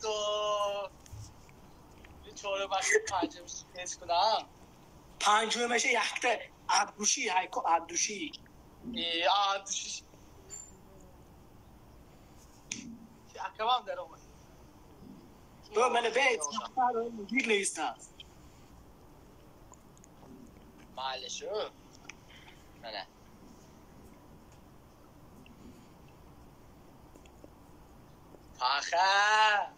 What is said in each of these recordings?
تو چهار باشه پنجمش تست کنم پنجمش یخته عبدوشی هایکو عبدوشی عبدوشی اکرام در اومد تو من بیت رو مدیر نیستم معلشو نه Pacha!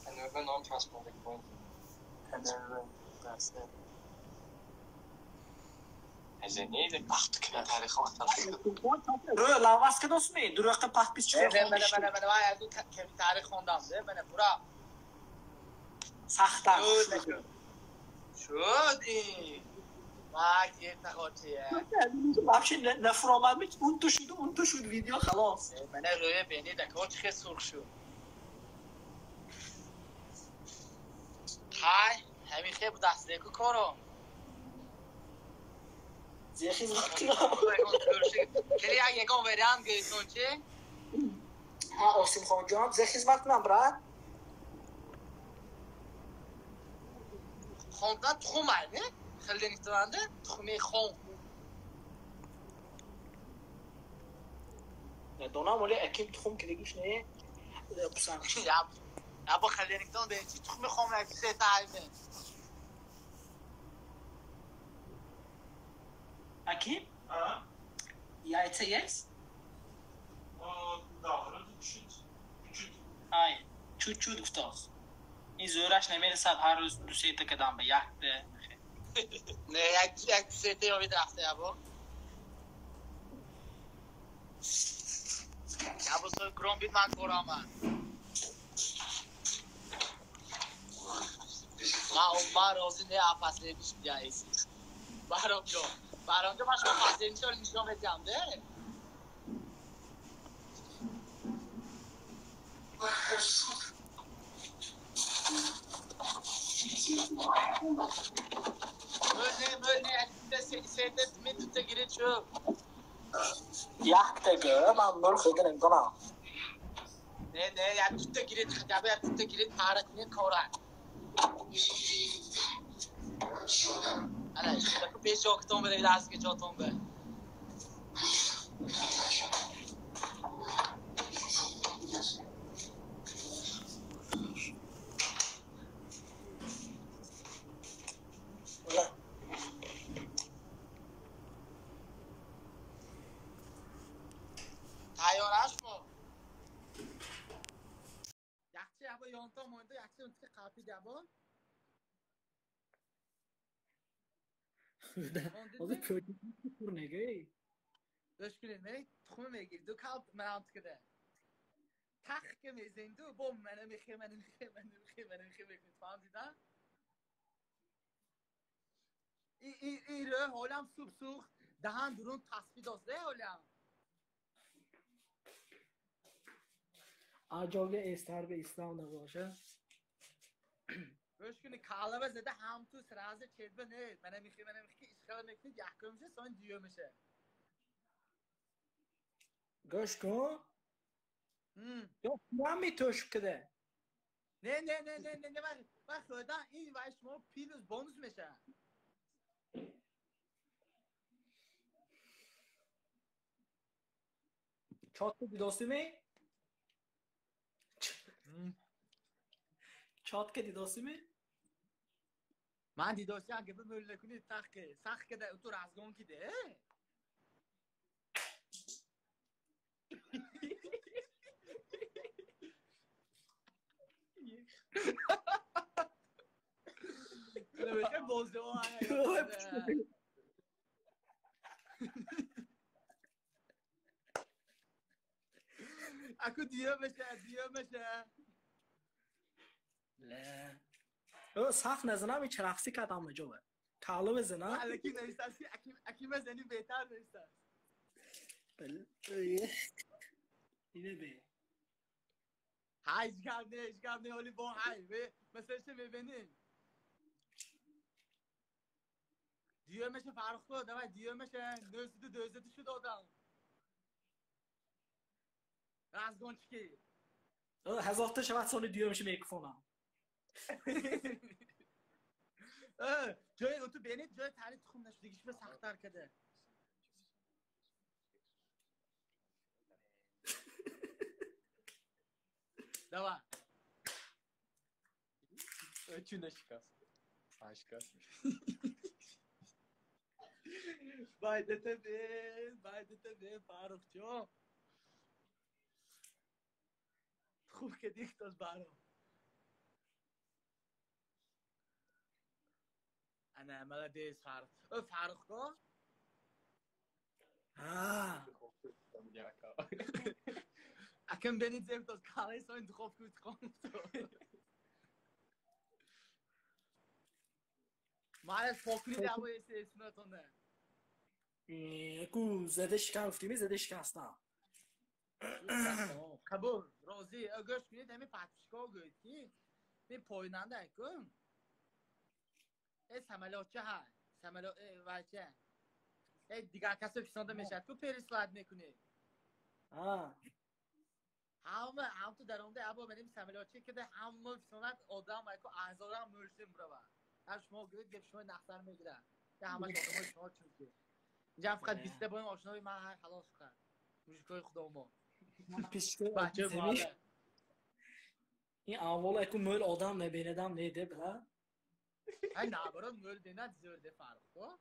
Another non-transporting point. هزینه ده وقت که تاریخ رو لواس که دوست می دروغ پخت بیست چه خوندش من از اون کمی تاریخ خوندم ده من برا سختم شدی ماک یه تقاطیه بخشی نفر آمد میگه اون تو شد ویدیو خلاص من روی بینی دکا چه سرخ شد های همین خیلی دسته که کارم زیخیز وقت کنم کلی اگه یکم ویدم گیتون چه؟ ها آسیم خان جان زیخیز وقت کنم برد خوندن تخومه نه؟ خیلی نیستونده؟ تخومه خون دونم ولی اکیم تخوم که دیگیش نه بسن یا با خیلی نیستونده چی تخومه خون نفسی سه تایمه اکیم؟ یایته یس؟ داخل چود های چود افتاز این زورش نمیرسد هر روز دو سه تا کدام به یک نه یک سه تا یا بید رفته یا با یا با سوی گرام بید من کارم من رازی نه افسه بیش بیا ایسی برام جا من شما فسه نیشان نشان بدیم ده ملنه سیدت می تو تگیرید شو یک تگه من برو خیلی نمیدونم نه یا تو تگیرید خدابه یا تو تگیرید پارک نی کارن الان شده که پیش جاکتون بده دست که جاتون به تایارش مو یخچه یابا یانتا مونده یخچه اون که قاپی دیابا اوزی پروتین پور نگه داشت کنید منی تخمه میگیر دو کاب من هم تکده تخ که میزین دو بوم منو میخی بکنید فهم دیدن این رو حالم سوب سوخت دهان درون تصفی دازده حالم آجاگه استر به اسلام نباشه باشکنی کالبه زده هم تو سرازه چیز نه منو میخی اشکال میکنی یحکم میشه سان دیو میشه گوش کن یا من میتوش کده نه من خدا این و شما پیلوز بونز میشه چات دیداسی می؟ چات که دیداسی می؟ من دیداسی اگه به مول کنی سخت که تو رازگون کیده نمیشه بازده ها اکو دیو میشه نه او صف نزنم این چرخسی کدام جوه کالو بزنم الکی نیستی اکی بزنی بهتر نیست بله اینه به هایج کرده ولی با های مثلا چه میبینی دیو میشه فرق داد و دیو میشه دوزتو شد آدم رزگونچکی هزار تا شما سونی دیومش میکروفونم جای تو بینید جای تری تخم نشدگیش به سخت‌تر کرده دوا چونه شکست شکست baydet be Faruk jo خوب که دیگه از بارو انا ملادیس Faruk ko اکم بینید زفت از کالی سو انتخاب کنید مالش فوکنی دعوا اسمتونه کو زده شکافتی زده شکستم قبول روزی اگرش کنید همین پاتشکا گوید کی bir پویننده اکم سملوچه ها سملو واچه دیگه کسی فیسانده میشد کو پریسلاد میکنی هم تو درونده ابا بریم سملوچه که هم فیسانده آدم اکو اعضا مرسیم برو هر شما گوید گپ شما نختر میگیره ده همش آدم شما چونکی اینجا فقط 20 بایم آشنایی من خلاص کرد موشکای خدا ما پیش بچه ماله این اول اکو مول آدم نبیندم نیده بلا های نبرا مول دیند زورده فرق تو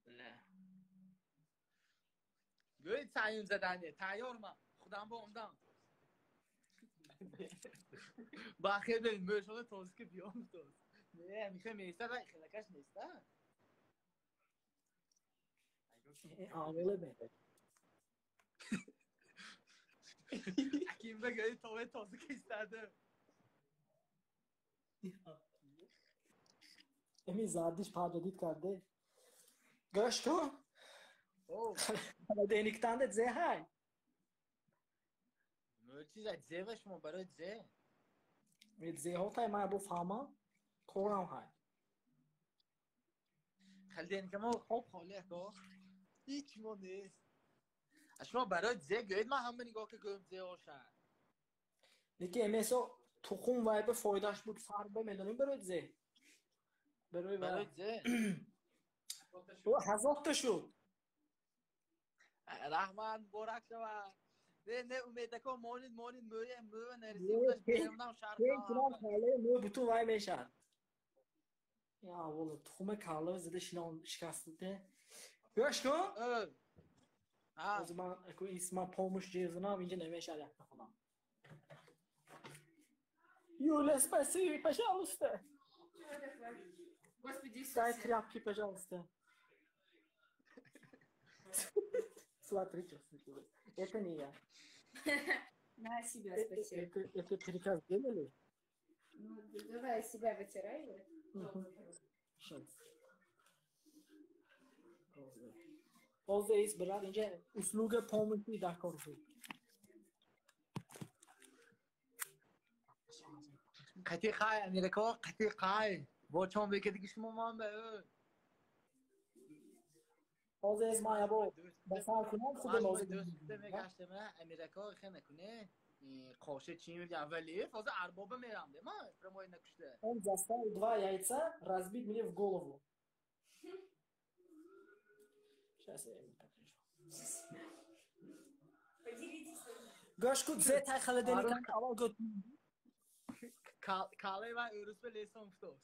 نه گوید سعیم زدنه تیار من خودم با امدم با خیلی بریم مرشانه توزی که بیام توز نه میخوای میسته و خیلکش نیسته این اول بیده اکیم بگوید توزی که ایستده امی زادیش پادادید کرده گوش کن دینیکتان ده زه های مرچی زد زه و شما برای زه مید زه ها تای من بو فاما کورم های خیلی دینیکه ما خوب خاله که هیچ ما نیست شما برای زه گوید من همه نگاه که گویم زه هاشن دیگه امیسو تخون وای به فایداش بود فرق به میدونیم برای زه برای زه او هزار تا شد رحمان بورک شما نه امیده که مانید موی نرسی بودش بیرونم شرط کنم کاله مو بتون وای میشن یا والله تخم کاله زده شنان شکسته گوش کن از من اکو اسم پاموش جیزنام اینجا نمیشه یک بخونم Юля, спасибо, пожалуйста. Господи Иисусе. Дай тряпки, пожалуйста. Смотрите, это не я. На себя спасибо. Это приказ делали? Ну, давай себя вытирай. Сейчас. Ozdayız brad ince usluga pomulti da korku. قطی خواهی امریکا قطی خواهی با چون بگه دیگه شما من به Ozdayız maya bu. Basal kunam خود خود دوست میگشته من امریکا خیلی نکنه قاشه چی میگه اولیه فاز ارباب میرم ده من فرمای نکشته Он заставил 2 яйца разбить мне в голову. Сейчас я ему покажу. Поделитесь. Goshku zeta холодильник авал гот. کاله و ایروس به لیسان فتوز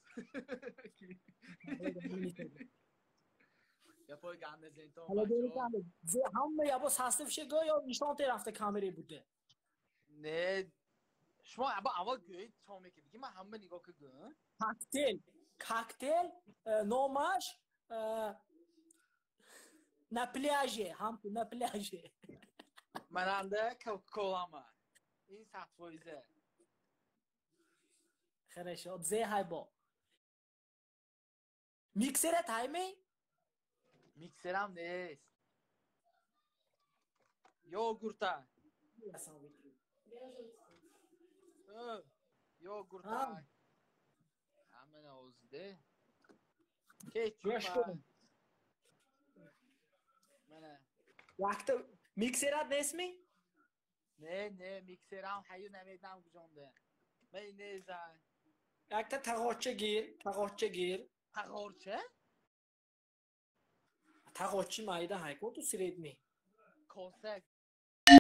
یا پای گنده زینتون холодильник همه یا باز حذف شه یا نشان رفته کامری بوده. نه شما اول گوید چون میگه دیگه من همه نگاه که گویم коктейль номаш на пляже на пляже مننده کوکاکولا من این سطفایزه хорошо зе های با میکسر تایمی میکسرم نیست یوگورتا یوگورتا همه نوزده گوش کن منه وقت میکسرات نسمی؟ نه میکسرم حیو نمیدم گجانده می نیزن یک تا تقاچه گیر تقارچه؟ تقاچه مایده های کو تو سرید می کاسک